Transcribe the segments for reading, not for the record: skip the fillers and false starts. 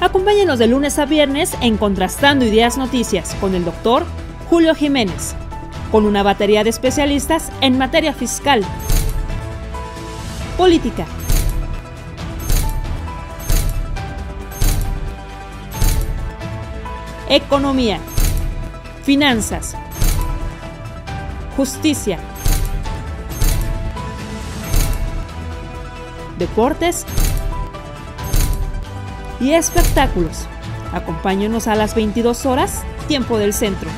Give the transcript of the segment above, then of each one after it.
Acompáñenos de lunes a viernes en Contrastando Ideas Noticias con el doctor Julio Jiménez, con una batería de especialistas en materia fiscal, política, economía, finanzas, justicia, deportes y espectáculos. Acompáñenos a las 22 horas, tiempo del centro.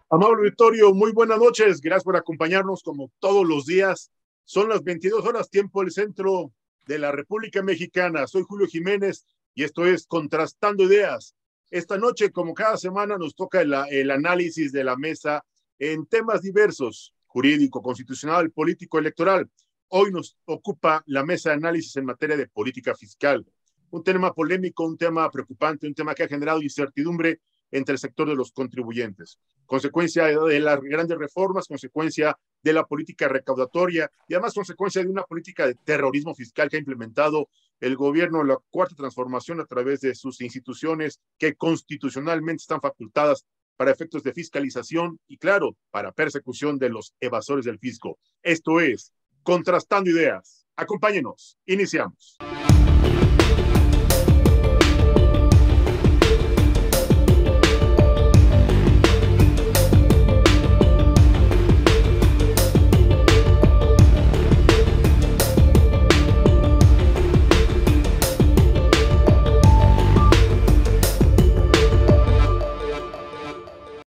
Amable auditorio, muy buenas noches. Gracias por acompañarnos como todos los días. Son las 22 horas, tiempo del centro de la República Mexicana. Soy Julio Jiménez y esto es Contrastando Ideas. Esta noche, como cada semana, nos toca el análisis de la mesa en temas diversos: jurídico, constitucional, político, electoral. Hoy nos ocupa la mesa de análisis en materia de política fiscal. Un tema polémico, un tema preocupante, un tema que ha generado incertidumbre entre el sector de los contribuyentes. Consecuencia de las grandes reformas, consecuencia de la política recaudatoria y además consecuencia de una política de terrorismo fiscal que ha implementado el gobierno, la Cuarta Transformación, a través de sus instituciones que constitucionalmente están facultadas para efectos de fiscalización y, claro, para persecución de los evasores del fisco. Esto es Contrastando Ideas. Acompáñenos. Iniciamos.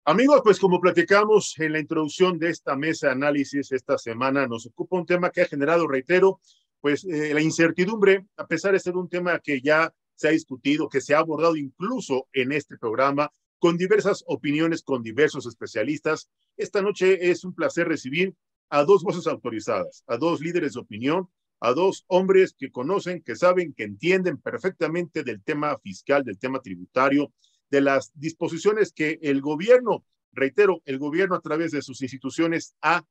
Amigos, pues como platicamos en la introducción de esta mesa de análisis esta semana, nos ocupa un tema que ha generado, reitero, pues la incertidumbre, a pesar de ser un tema que ya se ha discutido, que se ha abordado incluso en este programa, con diversas opiniones, con diversos especialistas. Esta noche es un placer recibir a dos voces autorizadas, a dos líderes de opinión, a dos hombres que conocen, que saben, que entienden perfectamente del tema fiscal, del tema tributario, de las disposiciones que el gobierno, reitero, el gobierno a través de sus instituciones ha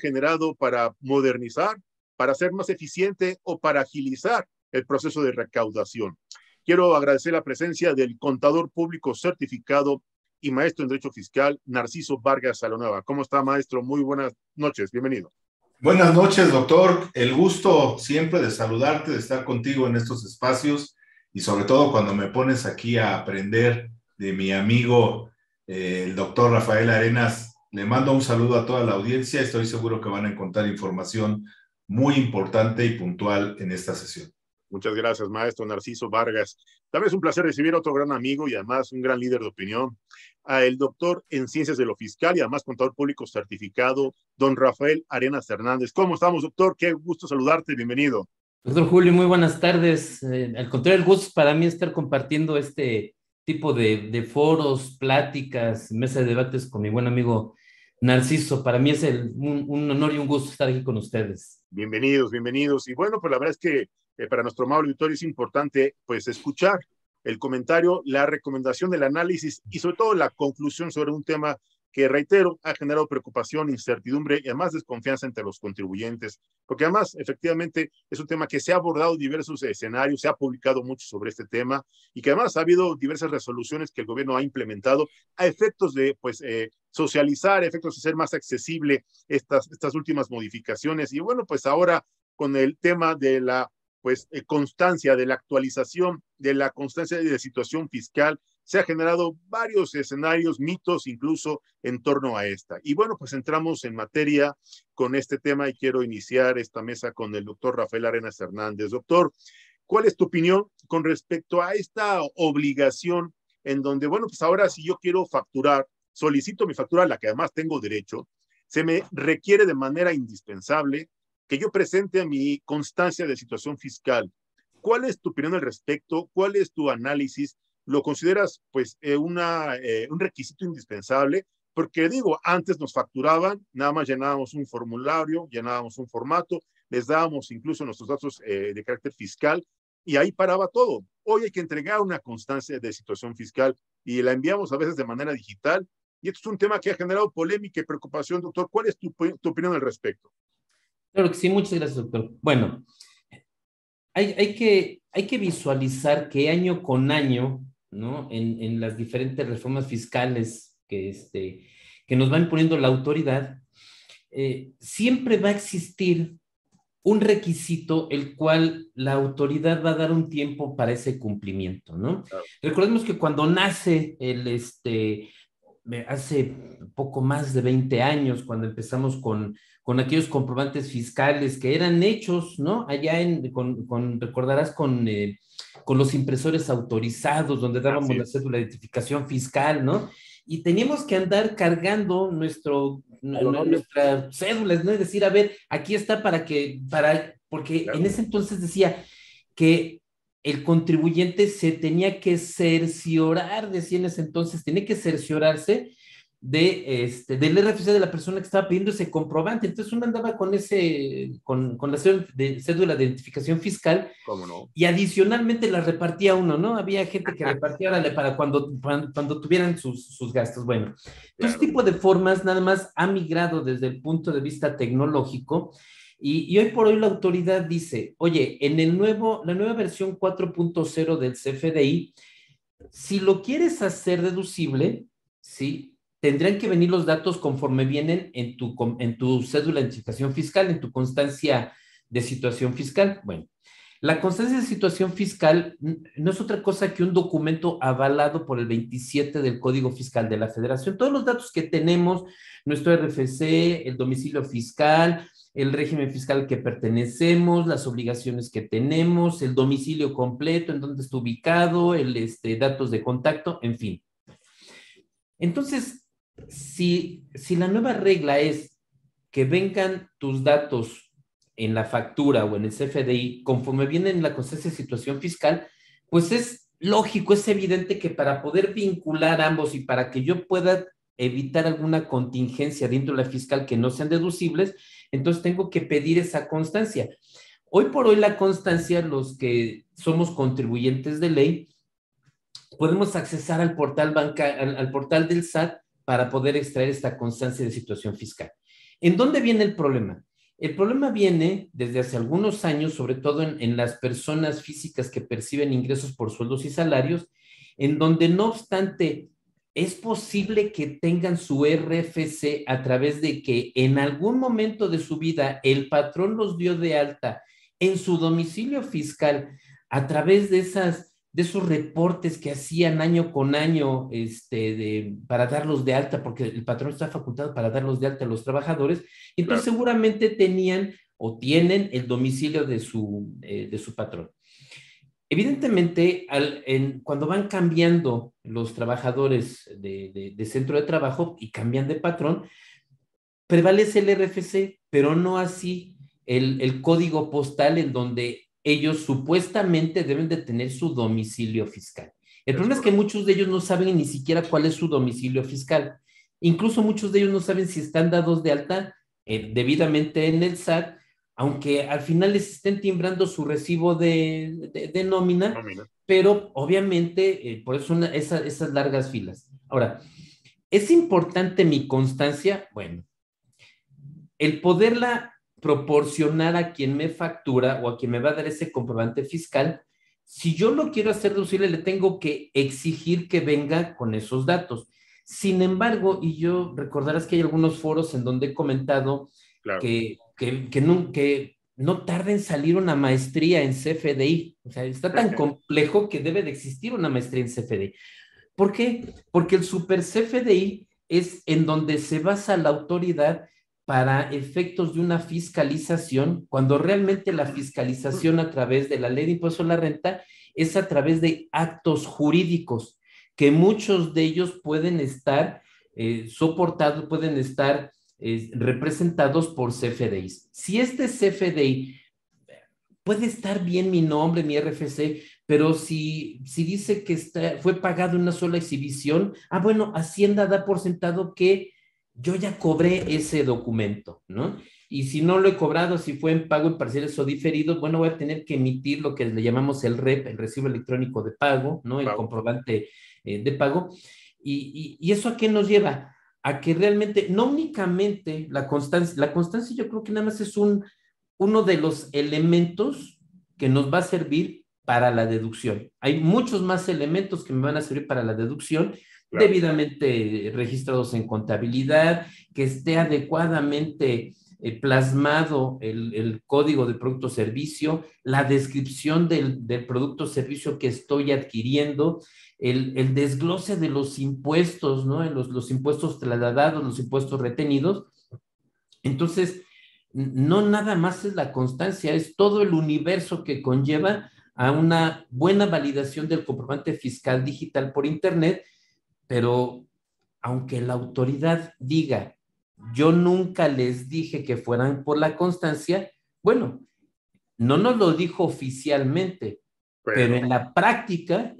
generado para modernizar, para ser más eficiente o para agilizar el proceso de recaudación. Quiero agradecer la presencia del contador público certificado y maestro en Derecho Fiscal, Narciso Vargas Salanueva. ¿Cómo está, maestro? Muy buenas noches, bienvenido. Buenas noches, doctor. El gusto siempre de saludarte, de estar contigo en estos espacios y sobre todo cuando me pones aquí a aprender de mi amigo, el doctor Rafael Arenas. Le mando un saludo a toda la audiencia. Estoy seguro que van a encontrar información muy importante y puntual en esta sesión. Muchas gracias, maestro Narciso Vargas. También es un placer recibir a otro gran amigo y además un gran líder de opinión, a el doctor en Ciencias de lo Fiscal y además contador público certificado, don Rafael Arenas Hernández. ¿Cómo estamos, doctor? Qué gusto saludarte. Bienvenido. Doctor Julio, muy buenas tardes. Al contrario, el gusto es para mí estar compartiendo este tipo de foros, pláticas, mesa de debates con mi buen amigo Narciso. Para mí es un honor y un gusto estar aquí con ustedes. Bienvenidos, bienvenidos. Y bueno, pues la verdad es que para nuestro amable auditorio es importante pues escuchar el comentario, la recomendación del análisis y sobre todo la conclusión sobre un tema que, reitero, ha generado preocupación, incertidumbre y además desconfianza entre los contribuyentes, porque además, efectivamente, es un tema que se ha abordado en diversos escenarios, se ha publicado mucho sobre este tema y que además ha habido diversas resoluciones que el gobierno ha implementado a efectos de, pues, socializar, a efectos de ser más accesible estas últimas modificaciones. Y bueno, pues ahora con el tema de la constancia, de la actualización, de la constancia de la situación fiscal, se ha generado varios escenarios, mitos incluso en torno a esta. Y bueno, pues entramos en materia con este tema y quiero iniciar esta mesa con el doctor Rafael Arenas Hernández. Doctor, ¿cuál es tu opinión con respecto a esta obligación en donde, bueno, pues ahora si yo quiero facturar, solicito mi factura a la que además tengo derecho, se me requiere de manera indispensable que yo presente mi constancia de situación fiscal? ¿Cuál es tu opinión al respecto? ¿Cuál es tu análisis? ¿Lo consideras pues un requisito indispensable? Porque digo, antes nos facturaban, nada más llenábamos un formulario, llenábamos un formato, les dábamos incluso nuestros datos de carácter fiscal y ahí paraba todo. Hoy hay que entregar una constancia de situación fiscal y la enviamos a veces de manera digital y esto es un tema que ha generado polémica y preocupación, doctor. ¿Cuál es tu opinión al respecto? Claro que sí, muchas gracias, doctor. Bueno, hay que visualizar que año con año, ¿no? En las diferentes reformas fiscales que nos va imponiendo la autoridad, siempre va a existir un requisito el cual la autoridad va a dar un tiempo para ese cumplimiento, ¿no? Claro. Recordemos que cuando nace hace poco más de 20 años, cuando empezamos con aquellos comprobantes fiscales que eran hechos, ¿no? Allá recordarás, con los impresores autorizados, donde dábamos la cédula de identificación fiscal, ¿no? Y teníamos que andar cargando nuestra cédula, ¿no? Es decir, a ver, aquí está porque claro, en ese entonces decía que el contribuyente se tenía que cerciorar, decía en ese entonces, tenía que cerciorarse del RFC de la persona que estaba pidiendo ese comprobante. Entonces uno andaba con la cédula de identificación fiscal. ¿Cómo no? Y adicionalmente la repartía uno, ¿no? Había gente que repartía para cuando tuvieran sus gastos. Bueno, claro. Este tipo de formas nada más ha migrado desde el punto de vista tecnológico. Y hoy por hoy la autoridad dice, oye, en la nueva versión 4.0 del CFDI, si lo quieres hacer deducible, ¿sí? Tendrían que venir los datos conforme vienen en tu cédula de identificación fiscal, en tu constancia de situación fiscal. Bueno, la constancia de situación fiscal no es otra cosa que un documento avalado por el 27 del Código Fiscal de la Federación. Todos los datos que tenemos, nuestro RFC, el domicilio fiscal, el régimen fiscal al que pertenecemos, las obligaciones que tenemos, el domicilio completo, en dónde está ubicado, datos de contacto, en fin. Entonces, si la nueva regla es que vengan tus datos en la factura o en el CFDI conforme vienen en la constancia de situación fiscal, pues es lógico, es evidente que para poder vincular ambos y para que yo pueda evitar alguna contingencia de índole fiscal que no sean deducibles, entonces tengo que pedir esa constancia. Hoy por hoy la constancia, los que somos contribuyentes de ley, podemos accesar al portal del SAT para poder extraer esta constancia de situación fiscal. ¿En dónde viene el problema? El problema viene desde hace algunos años, sobre todo en las personas físicas que perciben ingresos por sueldos y salarios, en donde no obstante es posible que tengan su RFC a través de que en algún momento de su vida el patrón los dio de alta en su domicilio fiscal a través de esos reportes que hacían año con año para darlos de alta, porque el patrón está facultado para darlos de alta a los trabajadores. Entonces claro, seguramente tenían o tienen el domicilio de su patrón. Evidentemente, cuando van cambiando los trabajadores de centro de trabajo y cambian de patrón, prevalece el RFC, pero no así el código postal en donde ellos supuestamente deben de tener su domicilio fiscal. El problema es que muchos de ellos no saben ni siquiera cuál es su domicilio fiscal. Incluso muchos de ellos no saben si están dados de alta debidamente en el SAT, aunque al final les estén timbrando su recibo de nómina, pero obviamente por eso esas largas filas. Ahora, ¿es importante mi constancia? Bueno, el poderla proporcionar a quien me factura o a quien me va a dar ese comprobante fiscal, si yo lo quiero hacer deducible, le tengo que exigir que venga con esos datos. Sin embargo, y yo recordarás que hay algunos foros en donde he comentado claro, que no tarda en salir una maestría en CFDI. O sea, está tan complejo que debe de existir una maestría en CFDI. ¿Por qué? Porque el super CFDI es en donde se basa la autoridad para efectos de una fiscalización, cuando realmente la fiscalización a través de la ley de impuesto a la renta es a través de actos jurídicos, que muchos de ellos pueden estar soportados, pueden estar representados por CFDIs. Si este CFDI puede estar bien mi nombre, mi RFC, pero si dice que fue pagado en una sola exhibición, bueno, Hacienda da por sentado que yo ya cobré ese documento, ¿no? Y si no lo he cobrado, si fue en pago en parciales o diferidos, bueno, voy a tener que emitir lo que le llamamos el REP, el recibo electrónico de pago, ¿no? El comprobante de pago. ¿Y eso a qué nos lleva? A que realmente, no únicamente la constancia yo creo que nada más es uno de los elementos que nos va a servir para la deducción. Hay muchos más elementos que me van a servir para la deducción, claro, debidamente registrados en contabilidad, que esté adecuadamente plasmado el código de producto servicio, la descripción del producto servicio que estoy adquiriendo, el desglose de los impuestos, ¿no? Los impuestos trasladados, los impuestos retenidos. Entonces, no nada más es la constancia, es todo el universo que conlleva a una buena validación del comprobante fiscal digital por internet, pero aunque la autoridad diga, yo nunca les dije que fueran por la constancia, bueno, no nos lo dijo oficialmente, pero en la práctica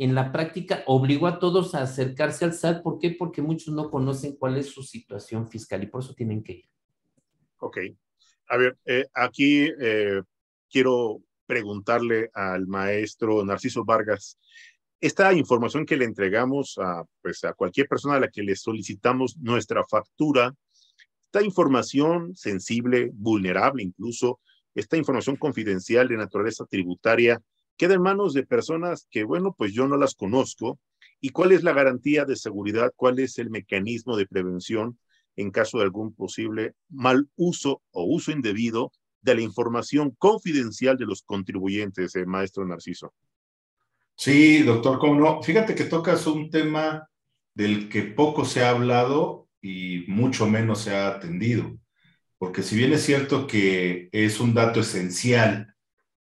obligó a todos a acercarse al SAT. ¿Por qué? Porque muchos no conocen cuál es su situación fiscal y por eso tienen que ir. Ok. A ver, aquí quiero preguntarle al maestro Narciso Vargas, esta información que le entregamos pues a cualquier persona a la que le solicitamos nuestra factura, esta información sensible, vulnerable incluso, esta información confidencial de naturaleza tributaria, queda en manos de personas que, bueno, pues yo no las conozco. ¿Y cuál es la garantía de seguridad? ¿Cuál es el mecanismo de prevención en caso de algún posible mal uso o uso indebido de la información confidencial de los contribuyentes, maestro Narciso? Sí, doctor, cómo no. Fíjate que tocas un tema del que poco se ha hablado y mucho menos se ha atendido, porque si bien es cierto que es un dato esencial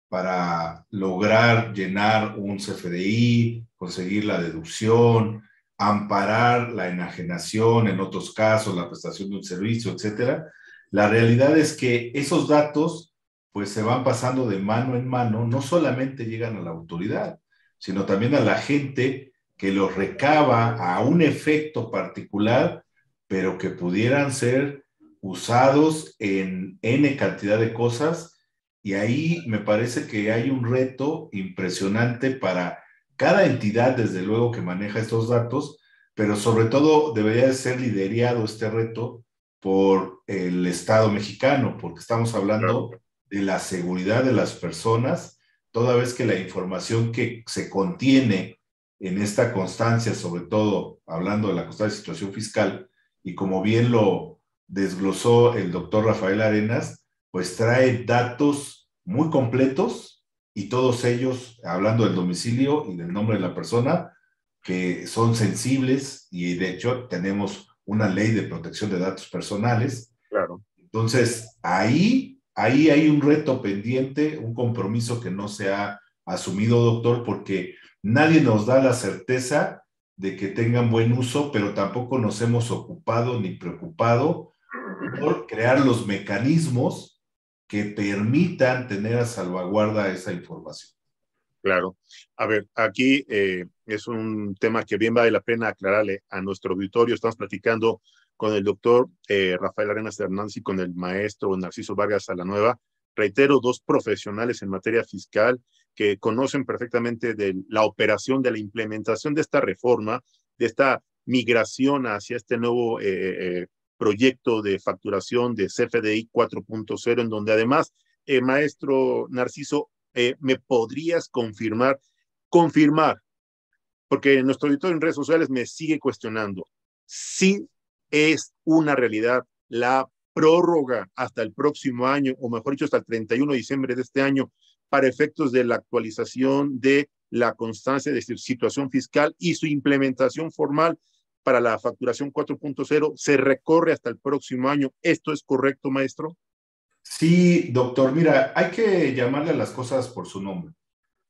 para lograr llenar un CFDI, conseguir la deducción, amparar la enajenación, en otros casos la prestación de un servicio, etcétera, la realidad es que esos datos pues se van pasando de mano en mano, no solamente llegan a la autoridad, sino también a la gente que los recaba a un efecto particular, pero que pudieran ser usados en N cantidad de cosas. Y ahí me parece que hay un reto impresionante para cada entidad, desde luego, que maneja estos datos, pero sobre todo debería de ser liderado este reto por el Estado mexicano, porque estamos hablando de la seguridad de las personas, toda vez que la información que se contiene en esta constancia, sobre todo hablando de la constancia de situación fiscal, y como bien lo desglosó el doctor Rafael Arenas, pues trae datos muy completos y todos ellos hablando del domicilio y del nombre de la persona, que son sensibles y de hecho tenemos una ley de protección de datos personales. Claro. Entonces, ahí hay un reto pendiente, un compromiso que no se ha asumido, doctor, porque nadie nos da la certeza de que tengan buen uso, pero tampoco nos hemos ocupado ni preocupado por crear los mecanismos que permitan tener a salvaguarda esa información. Claro. A ver, aquí es un tema que bien vale la pena aclararle a nuestro auditorio. Estamos platicando con el doctor Rafael Arenas Hernández y con el maestro Narciso Vargas Salanueva. Reitero, dos profesionales en materia fiscal que conocen perfectamente de la operación, de la implementación de esta reforma, de esta migración hacia este nuevo proyecto de facturación de CFDI 4.0, en donde además, maestro Narciso, ¿me podrías confirmar, porque nuestro auditorio en redes sociales me sigue cuestionando, si es una realidad la prórroga hasta el próximo año, o mejor dicho, hasta el 31 de diciembre de este año, para efectos de la actualización de la constancia de situación fiscal y su implementación formal para la facturación 4.0, se recorre hasta el próximo año? ¿Esto es correcto, maestro? Sí, doctor. Mira, hay que llamarle a las cosas por su nombre.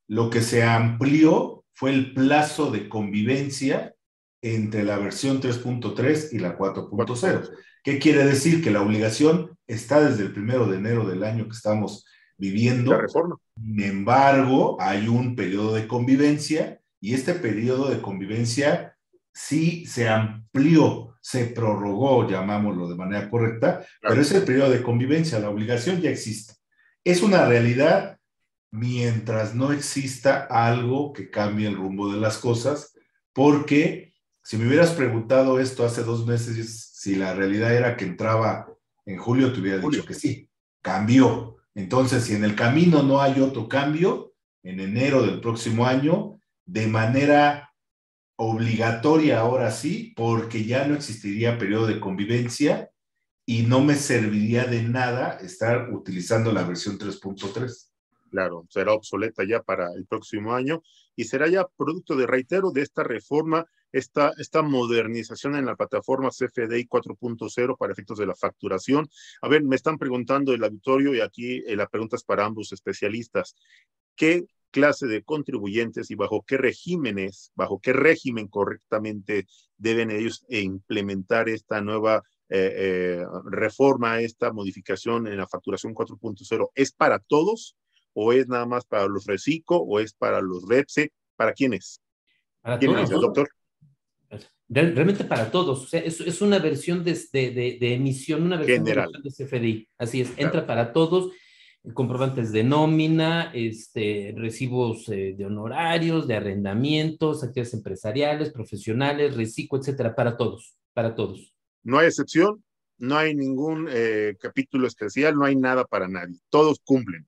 Lo que se amplió fue el plazo de convivencia entre la versión 3.3 y la 4.0. ¿Qué quiere decir? Que la obligación está desde el 1 de enero del año que estamos viviendo. La reforma. Sin embargo, hay un periodo de convivencia y este periodo de convivencia sí se amplió, se prorrogó, llamámoslo de manera correcta, claro, pero es el periodo de convivencia, la obligación ya existe. Es una realidad mientras no exista algo que cambie el rumbo de las cosas, porque si me hubieras preguntado esto hace 2 meses, si la realidad era que entraba en julio, te hubiera dicho que sí, cambió. Entonces, si en el camino no hay otro cambio, en enero del próximo año de manera obligatoria, ahora sí, porque ya no existiría periodo de convivencia y no me serviría de nada estar utilizando la versión 3.3. Claro, será obsoleta ya para el próximo año y será ya producto de, reitero, de esta reforma, esta modernización en la plataforma CFDI 4.0 para efectos de la facturación. A ver, me están preguntando el auditorio y aquí la pregunta es para ambos especialistas. ¿Qué clase de contribuyentes y bajo qué regímenes, bajo qué régimen correctamente deben ellos implementar esta nueva reforma, esta modificación en la facturación 4.0? ¿Es para todos? ¿O es nada más para los RECICO? ¿O es para los REPSE? ¿Para quiénes? Para ¿Quién todos. es el doctor? Realmente para todos. O sea, es una versión de emisión, una versión General. de CFDI. Así es, entra Claro. para todos. Comprobantes de nómina, recibos de honorarios, de arrendamientos, actividades empresariales, profesionales, reciclo, etcétera, para todos, para todos. No hay excepción, no hay ningún capítulo especial, no hay nada para nadie. Todos cumplen.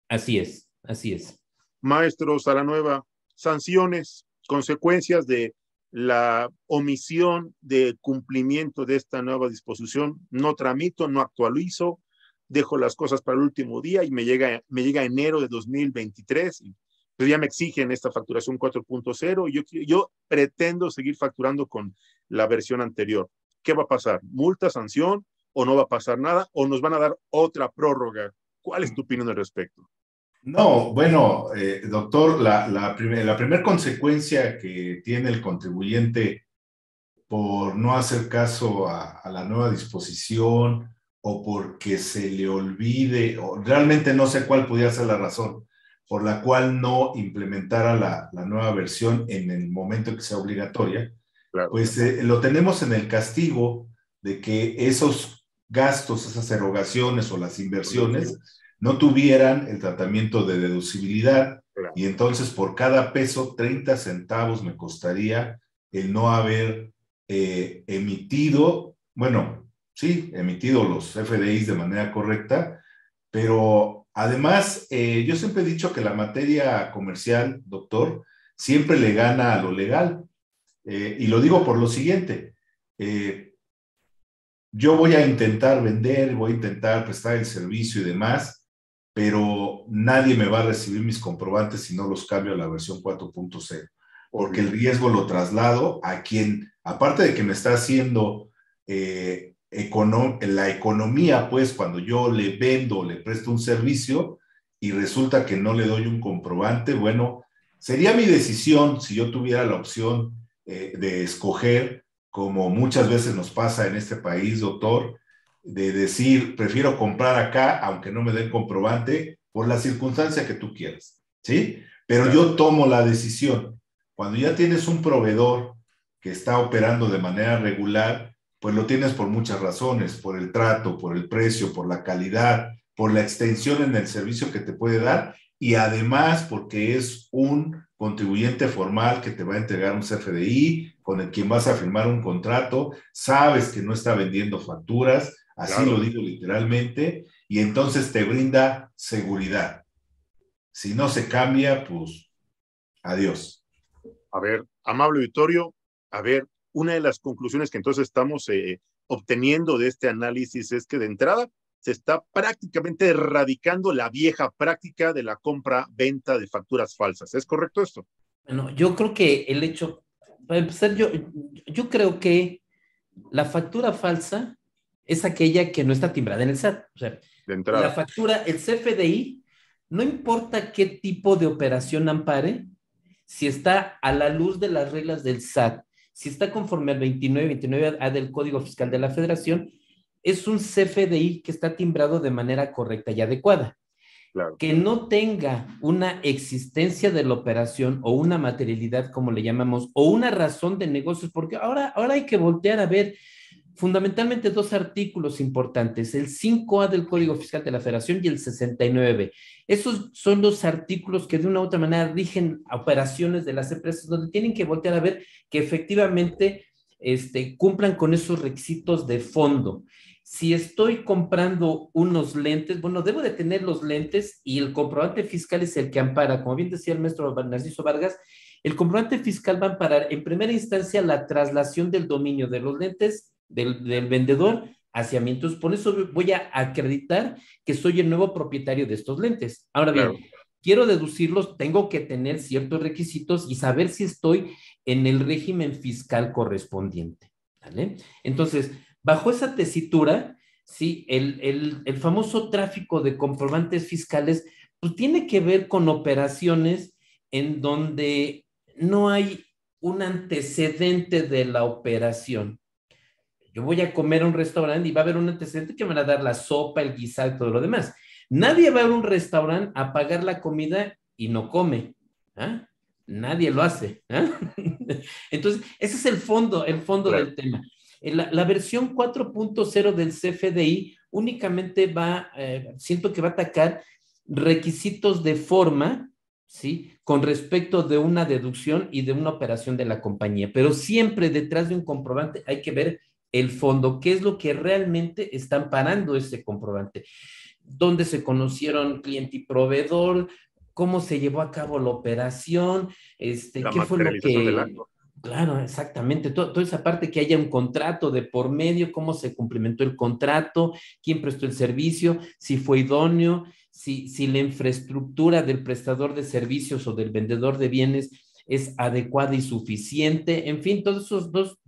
Así es, así es. Maestro Salanueva, sanciones, consecuencias de la omisión de cumplimiento de esta nueva disposición. No tramito, no actualizo, dejo las cosas para el último día y me llega enero de 2023 y pues ya me exigen esta facturación 4.0 y yo pretendo seguir facturando con la versión anterior. ¿Qué va a pasar? ¿Multa, sanción o no va a pasar nada o nos van a dar otra prórroga? ¿Cuál es tu opinión al respecto? No, bueno, doctor, la primera consecuencia que tiene el contribuyente por no hacer caso a la nueva disposición o porque se le olvide, o realmente no sé cuál podría ser la razón por la cual no implementara la nueva versión en el momento en que sea obligatoria, Claro. pues lo tenemos en el castigo de que esos gastos, esas erogaciones o las inversiones no tuvieran el tratamiento de deducibilidad, Claro. Y entonces por cada peso 30 centavos me costaría el no haber emitido, bueno, sí, emitido los FDIs de manera correcta, pero además yo siempre he dicho que la materia comercial, doctor, siempre le gana a lo legal, y lo digo por lo siguiente, yo voy a intentar vender, voy a intentar prestar el servicio y demás, pero nadie me va a recibir mis comprobantes si no los cambio a la versión 4.0, porque el riesgo lo traslado a quien, aparte de que me está haciendo la economía, pues cuando yo le vendo, le presto un servicio y resulta que no le doy un comprobante, bueno, sería mi decisión si yo tuviera la opción de escoger, como muchas veces nos pasa en este país, doctor, de decir, prefiero comprar acá, aunque no me den comprobante, por la circunstancia que tú quieras, ¿sí? Pero claro, yo tomo la decisión. Cuando ya tienes un proveedor que está operando de manera regular, pues lo tienes por muchas razones, por el trato, por el precio, por la calidad, por la extensión en el servicio que te puede dar, y además porque es un contribuyente formal que te va a entregar un CFDI, con el quien vas a firmar un contrato, sabes que no está vendiendo facturas, así claro, lo digo literalmente, y entonces te brinda seguridad. Si no se cambia, pues adiós. A ver, amable auditorio, a ver, una de las conclusiones que entonces estamos obteniendo de este análisis es que de entrada se está prácticamente erradicando la vieja práctica de la compra-venta de facturas falsas. ¿Es correcto esto? Bueno, yo creo que el hecho, para empezar, yo creo que la factura falsa es aquella que no está timbrada en el SAT. O sea, de entrada, la factura, el CFDI, no importa qué tipo de operación ampare, si está a la luz de las reglas del SAT, si está conforme al 29A del Código Fiscal de la Federación, es un CFDI que está timbrado de manera correcta y adecuada. Claro. Que no tenga una existencia de la operación o una materialidad, como le llamamos, o una razón de negocios, porque ahora hay que voltear a ver fundamentalmente dos artículos importantes, el 5A del Código Fiscal de la Federación y el 69B. Esos son los artículos que de una u otra manera rigen operaciones de las empresas, donde tienen que voltear a ver que efectivamente cumplan con esos requisitos de fondo. Si estoy comprando unos lentes, bueno, debo de tener los lentes y el comprobante fiscal es el que ampara. Como bien decía el maestro Narciso Vargas, el comprobante fiscal va a amparar en primera instancia la traslación del dominio de los lentes del vendedor hacia mí. Entonces, por eso voy a acreditar que soy el nuevo propietario de estos lentes. Ahora bien, claro, quiero deducirlos, tengo que tener ciertos requisitos y saber si estoy en el régimen fiscal correspondiente, ¿vale? Entonces, bajo esa tesitura, sí, el famoso tráfico de comprobantes fiscales, pues tiene que ver con operaciones en donde no hay un antecedente de la operación. Yo voy a comer a un restaurante y va a haber un antecedente que me van a dar la sopa, el guisado y todo lo demás. Nadie va a un restaurante a pagar la comida y no come. ¿Ah? Nadie lo hace. ¿Ah? Entonces, ese es el fondo claro, del tema. La versión 4.0 del CFDI únicamente siento que va a atacar requisitos de forma, ¿sí?, con respecto de una deducción y de una operación de la compañía, pero siempre detrás de un comprobante hay que ver el fondo, qué es lo que realmente está amparando ese comprobante, dónde se conocieron cliente y proveedor, cómo se llevó a cabo la operación, qué fue lo que... Claro, exactamente, toda esa parte, que haya un contrato de por medio, cómo se cumplimentó el contrato, quién prestó el servicio, si fue idóneo, si la infraestructura del prestador de servicios o del vendedor de bienes es adecuada y suficiente, en fin, todos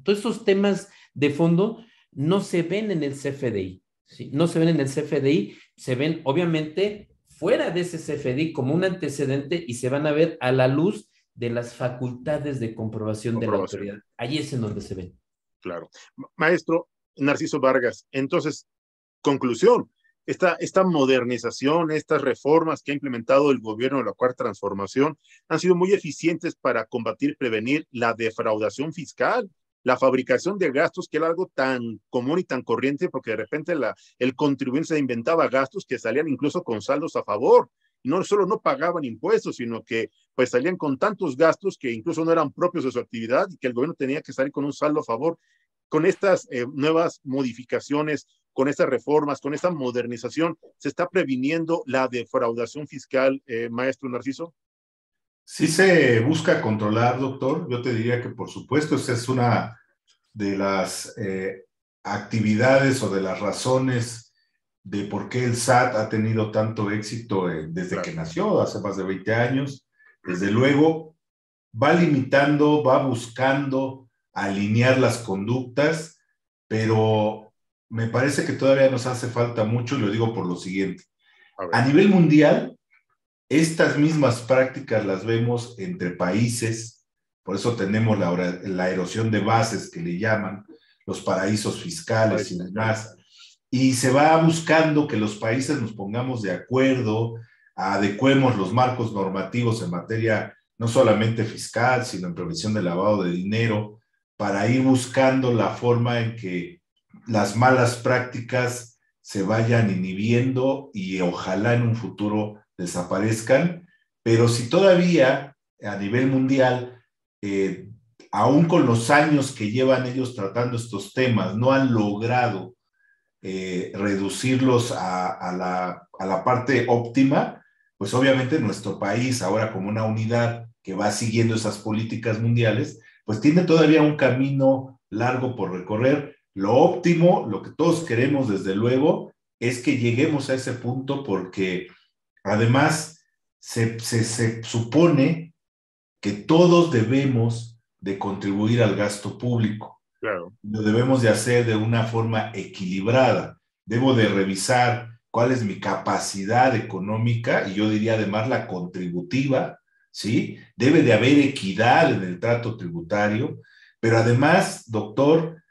esos temas de fondo no se ven en el CFDI, ¿sí? No se ven en el CFDI, se ven obviamente fuera de ese CFDI como un antecedente y se van a ver a la luz de las facultades de comprobación de la autoridad. Ahí es en donde se ven. Claro. Maestro Narciso Vargas, entonces, conclusión, esta modernización, estas reformas que ha implementado el gobierno de la Cuarta Transformación han sido muy eficientes para combatir, prevenir la defraudación fiscal, la fabricación de gastos, que era algo tan común y tan corriente, porque de repente el contribuyente se inventaba gastos que salían incluso con saldos a favor. No solo no pagaban impuestos, sino que pues salían con tantos gastos que incluso no eran propios de su actividad y que el gobierno tenía que salir con un saldo a favor. Con estas nuevas modificaciones, con estas reformas, con esta modernización, ¿se está previniendo la defraudación fiscal, maestro Narciso? Sí se busca controlar, doctor. Yo te diría que, por supuesto, esa es una de las actividades o de las razones de por qué el SAT ha tenido tanto éxito desde que nació, hace más de 20 años. Desde luego, va limitando, va buscando alinear las conductas, pero me parece que todavía nos hace falta mucho, y lo digo por lo siguiente. A nivel mundial, estas mismas prácticas las vemos entre países, por eso tenemos la erosión de bases que le llaman, los paraísos fiscales y demás, y se va buscando que los países nos pongamos de acuerdo, adecuemos los marcos normativos en materia no solamente fiscal, sino en prevención de lavado de dinero, para ir buscando la forma en que las malas prácticas se vayan inhibiendo y ojalá en un futuro desaparezcan. Pero si todavía a nivel mundial, aún con los años que llevan ellos tratando estos temas, no han logrado reducirlos a la parte óptima, pues obviamente nuestro país, ahora como una unidad que va siguiendo esas políticas mundiales, pues tiene todavía un camino largo por recorrer. Lo óptimo, lo que todos queremos desde luego, es que lleguemos a ese punto, porque además se supone que todos debemos de contribuir al gasto público. Claro. Lo debemos de hacer de una forma equilibrada. Debo de revisar cuál es mi capacidad económica, y yo diría además la contributiva, ¿sí? Debe de haber equidad en el trato tributario, pero además, doctor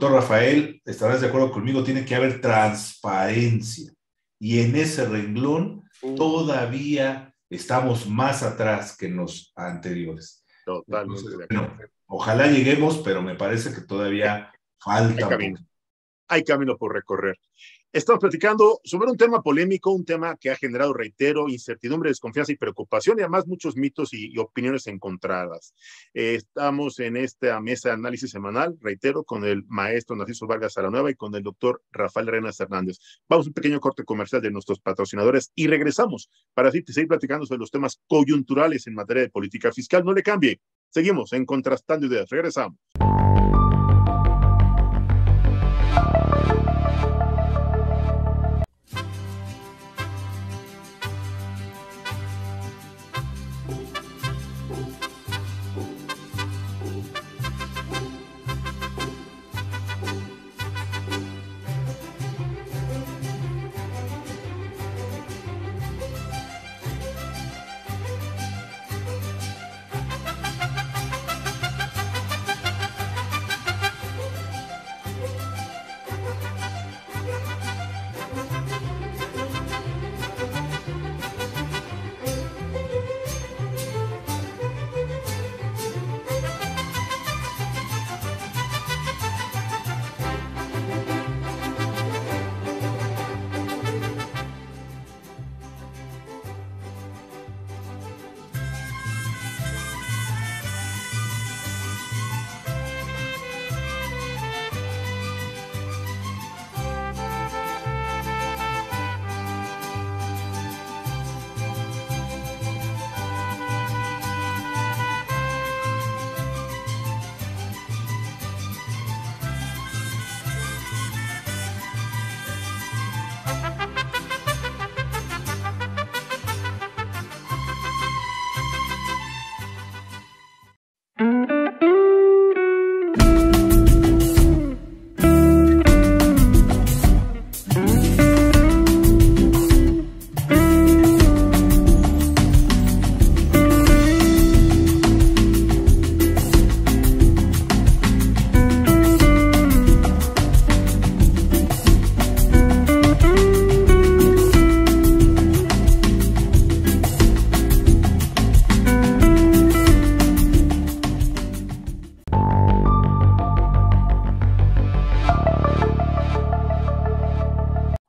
Rafael, estarás de acuerdo conmigo, tiene que haber transparencia, y en ese renglón todavía estamos más atrás que en los anteriores. Totalmente. Entonces, bueno, ojalá lleguemos, pero me parece que todavía falta. Hay camino por recorrer. Estamos platicando sobre un tema polémico, un tema que ha generado, reitero, incertidumbre, desconfianza y preocupación, y además muchos mitos y opiniones encontradas. Estamos en esta mesa de análisis semanal, reitero, con el maestro Narciso Vargas Saranueva y con el doctor Rafael Arenas Hernández. Vamos a un pequeño corte comercial de nuestros patrocinadores y regresamos para seguir platicando sobre los temas coyunturales en materia de política fiscal. No le cambie. Seguimos en Contrastando Ideas. Regresamos.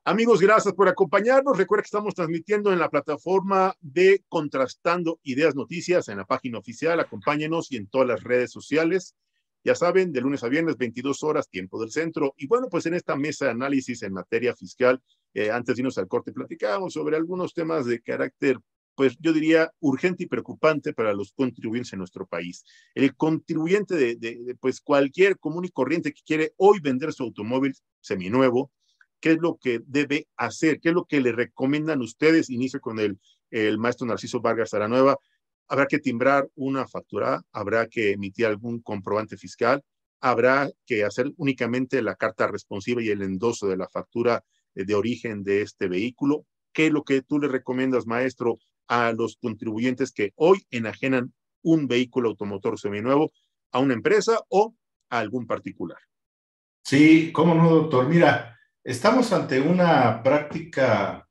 Amigos, gracias por acompañarnos. Recuerda que estamos transmitiendo en la plataforma de Contrastando Ideas Noticias, en la página oficial. Acompáñenos y en todas las redes sociales. Ya saben, de lunes a viernes, 22 horas, tiempo del centro. Y bueno, pues en esta mesa de análisis en materia fiscal, antes de irnos al corte, platicábamos sobre algunos temas de carácter, pues yo diría, urgente y preocupante para los contribuyentes en nuestro país. El contribuyente de pues cualquier común y corriente que quiere hoy vender su automóvil seminuevo, ¿qué es lo que debe hacer? ¿Qué es lo que le recomiendan ustedes? Inicio con el maestro Narciso Vargas Saranueva. Habrá que timbrar una factura, habrá que emitir algún comprobante fiscal, habrá que hacer únicamente la carta responsiva y el endoso de la factura de origen de este vehículo. ¿Qué es lo que tú le recomiendas, maestro, a los contribuyentes que hoy enajenan un vehículo automotor seminuevo a una empresa o a algún particular? Sí, cómo no, doctor. Mira, estamos ante una práctica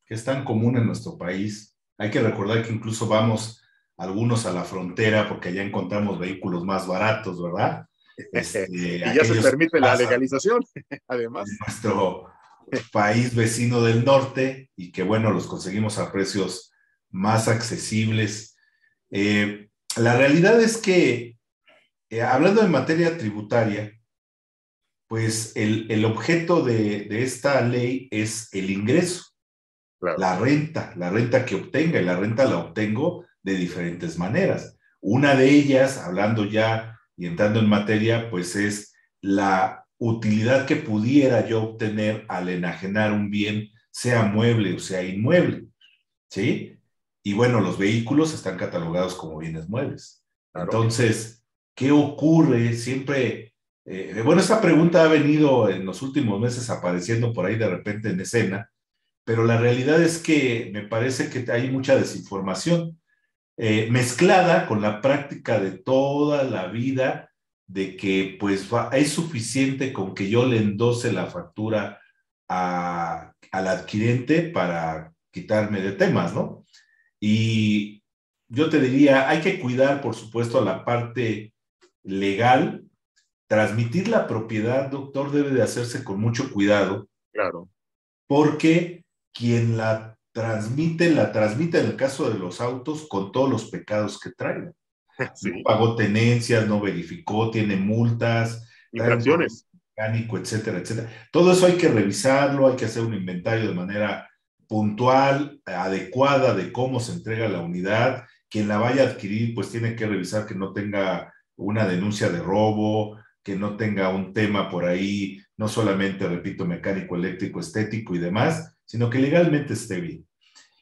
que es tan común en nuestro país. Hay que recordar que incluso vamos algunos a la frontera porque allá encontramos vehículos más baratos, ¿verdad? Y ya se permite la legalización, además. En nuestro país vecino del norte y que, bueno, los conseguimos a precios más accesibles. La realidad es que, hablando en materia tributaria, pues el objeto de esta ley es el ingreso, claro. La renta que obtenga, y la renta la obtengo de diferentes maneras. Una de ellas, hablando ya y entrando en materia, pues es la utilidad que pudiera yo obtener al enajenar un bien, sea mueble o sea inmueble, ¿sí? Y bueno, los vehículos están catalogados como bienes muebles. Claro. Entonces, ¿qué ocurre? Siempre... bueno, esta pregunta ha venido en los últimos meses apareciendo por ahí de repente en escena, pero la realidad es que me parece que hay mucha desinformación mezclada con la práctica de toda la vida de que pues es suficiente con que yo le endose la factura al adquirente para quitarme de temas, ¿no? Y yo te diría, hay que cuidar, por supuesto, la parte legal. Transmitir la propiedad, doctor, debe de hacerse con mucho cuidado, Claro. Porque quien la transmite en el caso de los autos con todos los pecados que traen. Sí. No pagó tenencias, no verificó, tiene multas, trae un problema Infracciones. mecánico, etcétera, etcétera. Todo eso hay que revisarlo, hay que hacer un inventario de manera puntual, adecuada de cómo se entrega la unidad. Quien la vaya a adquirir, pues tiene que revisar que no tenga una denuncia de robo, que no tenga un tema por ahí, no solamente, repito, mecánico, eléctrico, estético y demás, sino que legalmente esté bien.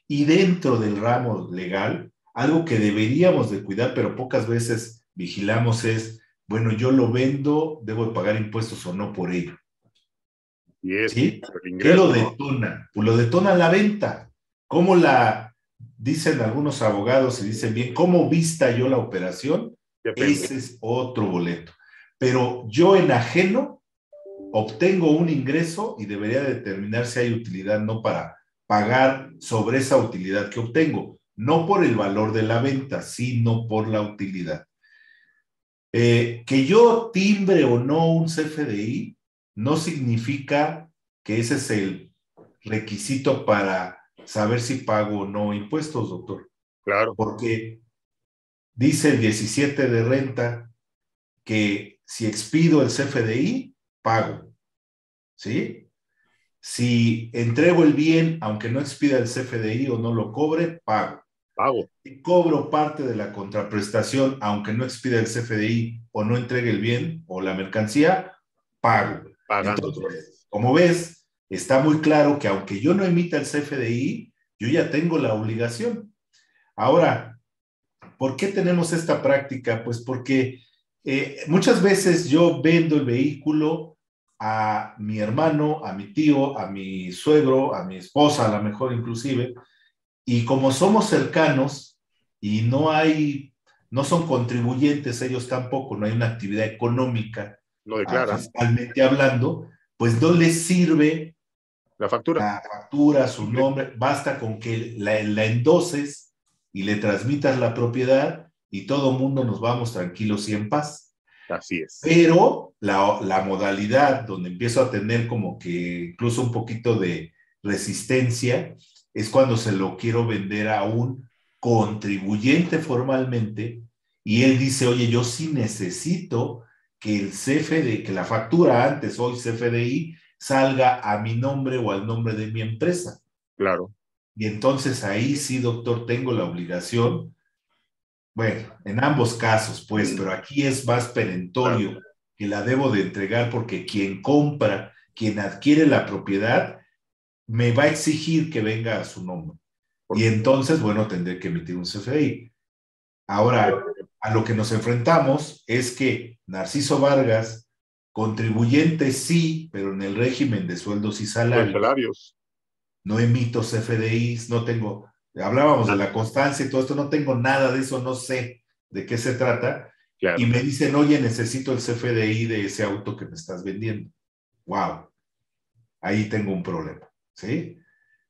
Y dentro del ramo legal, algo que deberíamos de cuidar, pero pocas veces vigilamos es, bueno, yo lo vendo, debo de pagar impuestos o no por ello. Y es ¿Sí? el ingreso, ¿Qué lo ¿no? detona? Pues lo detona la venta. ¿Cómo la dicen algunos abogados y dicen bien, cómo vista yo la operación? Depende. Ese es otro boleto. Pero yo en ajeno obtengo un ingreso y debería determinar si hay utilidad, no para pagar sobre esa utilidad que obtengo, no por el valor de la venta, sino por la utilidad. Que yo timbre o no un CFDI no significa que ese es el requisito para saber si pago o no impuestos, doctor. Claro. Porque dice el 17 de renta que si expido el CFDI, pago. ¿Sí? Si entrego el bien, aunque no expida el CFDI o no lo cobre, pago. Pago. Si cobro parte de la contraprestación, aunque no expida el CFDI o no entregue el bien o la mercancía, pago. Pagando. Entonces, como ves, está muy claro que aunque yo no emita el CFDI, yo ya tengo la obligación. Ahora, ¿por qué tenemos esta práctica? Pues porque muchas veces yo vendo el vehículo a mi hermano, a mi tío, a mi suegro, a mi esposa, a lo mejor inclusive, y como somos cercanos y no son contribuyentes ellos tampoco, no hay una actividad económica, No declaran. fiscalmente hablando, pues no les sirve La factura. la factura, su nombre, basta con que la endoses y le transmitas la propiedad y todo mundo nos vamos tranquilos y en paz. Así es. Pero la modalidad donde empiezo a tener como que incluso un poquito de resistencia es cuando se lo quiero vender a un contribuyente formalmente y él dice, oye, yo sí necesito que el CFDI, que la factura antes, hoy CFDI, salga a mi nombre o al nombre de mi empresa. Claro. Y entonces ahí sí, doctor, tengo la obligación. Bueno, en ambos casos, pues, pero aquí es más perentorio que la debo de entregar porque quien compra, quien adquiere la propiedad, me va a exigir que venga a su nombre. Y entonces, bueno, tendré que emitir un CFDI. Ahora, a lo que nos enfrentamos es que Narciso Vargas, contribuyente sí, pero en el régimen de sueldos y salarios. No emito CFDIs, no tengo... Hablábamos de la constancia y todo esto, no tengo nada de eso, no sé de qué se trata. Claro. Y me dicen, oye, necesito el CFDI de ese auto que me estás vendiendo. ¡Wow! Ahí tengo un problema, ¿sí?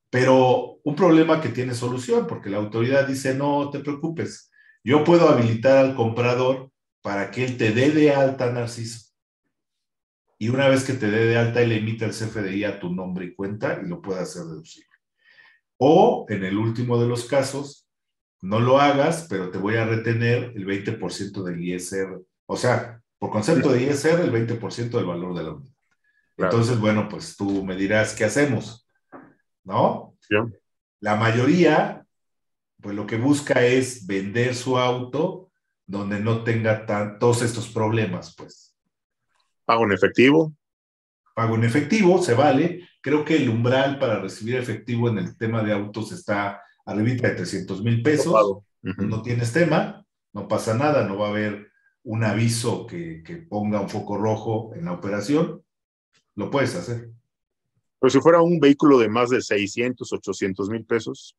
Pero un problema que tiene solución, porque la autoridad dice, no te preocupes, yo puedo habilitar al comprador para que él te dé de alta, Narciso. Y una vez que te dé de alta, él emite el CFDI a tu nombre y cuenta y lo puede hacer deducible. O, en el último de los casos, no lo hagas, pero te voy a retener el 20% del ISR. O sea, por concepto de ISR, el 20% del valor de la unidad. Claro. Entonces, bueno, pues tú me dirás, ¿qué hacemos? ¿No? Sí. La mayoría, pues lo que busca es vender su auto donde no tenga todos estos problemas, pues. ¿Pago en efectivo? Pago en efectivo, se vale. Creo que el umbral para recibir efectivo en el tema de autos está arribita de 300,000 pesos. No tienes tema, no pasa nada, no va a haber un aviso que ponga un foco rojo en la operación. Lo puedes hacer. Pero si fuera un vehículo de más de 600, 800,000 pesos.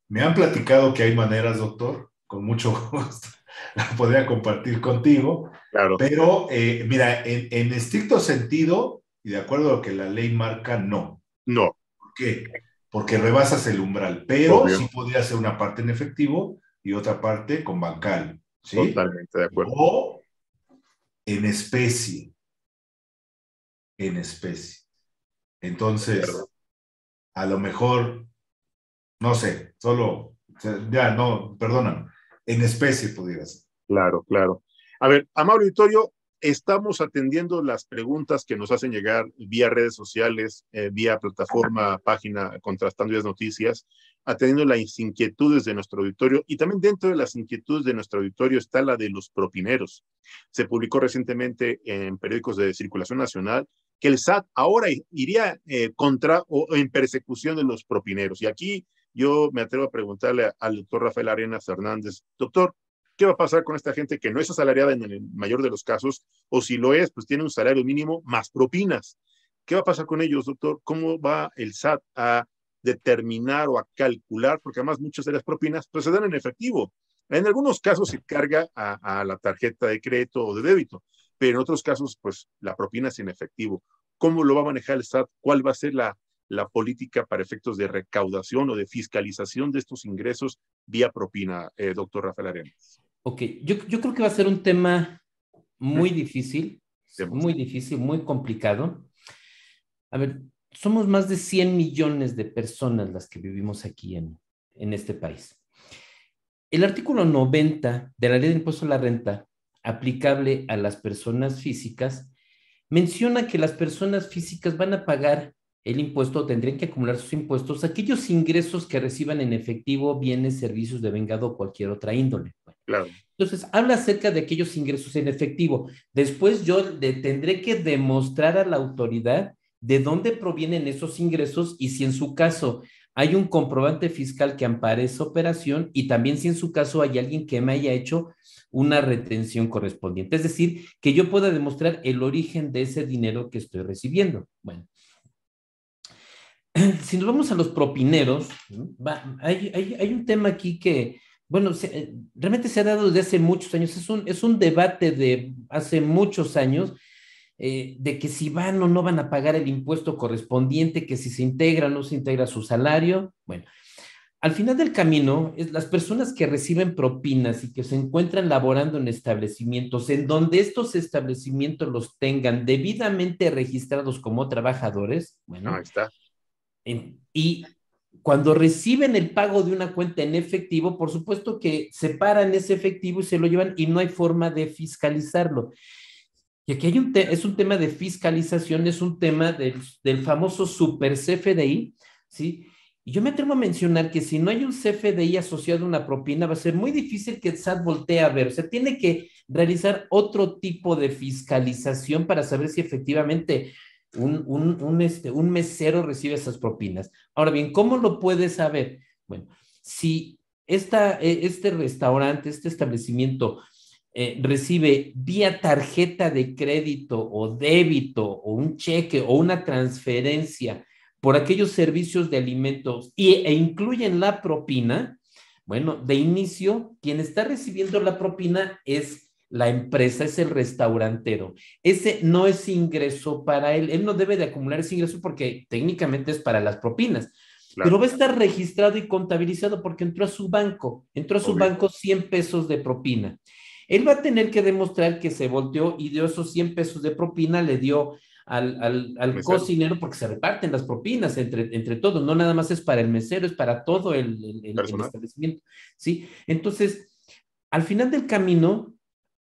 Me han platicado que hay maneras, doctor, con mucho gusto la podría compartir contigo. Claro. Pero, mira, en estricto sentido, y de acuerdo a lo que la ley marca, no. No. ¿Por qué? Porque rebasas el umbral, pero sí podría ser una parte en efectivo y otra parte con bancario. ¿Sí? Totalmente de acuerdo. O en especie. En especie. Entonces, a lo mejor, no sé, solo, ya no, perdóname, en especie pudiera ser. Claro, claro. A ver, amable auditorio, estamos atendiendo las preguntas que nos hacen llegar vía redes sociales, vía plataforma, página Contrastando Ideas Noticias, atendiendo las inquietudes de nuestro auditorio, y también dentro de las inquietudes de nuestro auditorio está la de los propineros. Se publicó recientemente en periódicos de circulación nacional que el SAT ahora iría contra o en persecución de los propineros. Y aquí yo me atrevo a preguntarle al doctor Rafael Arenas Hernández: doctor, ¿qué va a pasar con esta gente que no es asalariada en el mayor de los casos, o si lo es, pues tiene un salario mínimo más propinas? ¿Qué va a pasar con ellos, doctor? ¿Cómo va el SAT a determinar o a calcular? Porque además muchas de las propinas pues se dan en efectivo. En algunos casos se carga a la tarjeta de crédito o de débito, pero en otros casos pues la propina es en efectivo. ¿Cómo lo va a manejar el SAT? ¿Cuál va a ser la política para efectos de recaudación o de fiscalización de estos ingresos vía propina, doctor Rafael Arenas? Ok, yo creo que va a ser un tema muy difícil, muy complicado. A ver, somos más de 100 millones de personas las que vivimos aquí en este país. El artículo 90 de la Ley de Impuesto a la Renta, aplicable a las personas físicas, menciona que las personas físicas van a pagar el impuesto, tendrían que acumular sus impuestos, aquellos ingresos que reciban en efectivo, bienes, servicios de vengado o cualquier otra índole. Bueno, claro. Entonces, habla acerca de aquellos ingresos en efectivo. Después yo le tendré que demostrar a la autoridad de dónde provienen esos ingresos y si en su caso hay un comprobante fiscal que ampare esa operación, y también si en su caso hay alguien que me haya hecho una retención correspondiente. Es decir, que yo pueda demostrar el origen de ese dinero que estoy recibiendo. Bueno, si nos vamos a los propineros, hay un tema aquí que, bueno, realmente se ha dado desde hace muchos años. Es un debate de hace muchos años, de que si van o no van a pagar el impuesto correspondiente, que si se integra o no se integra su salario. Bueno, al final del camino, las personas que reciben propinas y que se encuentran laborando en establecimientos en donde estos establecimientos los tengan debidamente registrados como trabajadores, bueno, ahí está. Y cuando reciben el pago de una cuenta en efectivo, por supuesto que separan ese efectivo y se lo llevan, y no hay forma de fiscalizarlo. Y aquí es un tema de fiscalización, es un tema del famoso super CFDI, ¿sí? Y yo me atrevo a mencionar que si no hay un CFDI asociado a una propina, va a ser muy difícil que el SAT voltee a ver. O sea, tiene que realizar otro tipo de fiscalización para saber si efectivamente un mesero recibe esas propinas. Ahora bien, ¿cómo lo puede saber? Bueno, si este restaurante, este establecimiento recibe vía tarjeta de crédito o débito o un cheque o una transferencia por aquellos servicios de alimentos e incluyen la propina, bueno, de inicio, quien está recibiendo la propina es la empresa, es el restaurantero. Ese no es ingreso para él no debe de acumular ese ingreso porque técnicamente es para las propinas. Claro. Pero va a estar registrado y contabilizado porque entró a su banco 100 pesos de propina. Él va a tener que demostrar que se volteó y dio esos 100 pesos de propina, le dio al cocinero, porque se reparten las propinas entre todos, no nada más es para el mesero, es para todo el establecimiento, ¿sí? Entonces, al final del camino,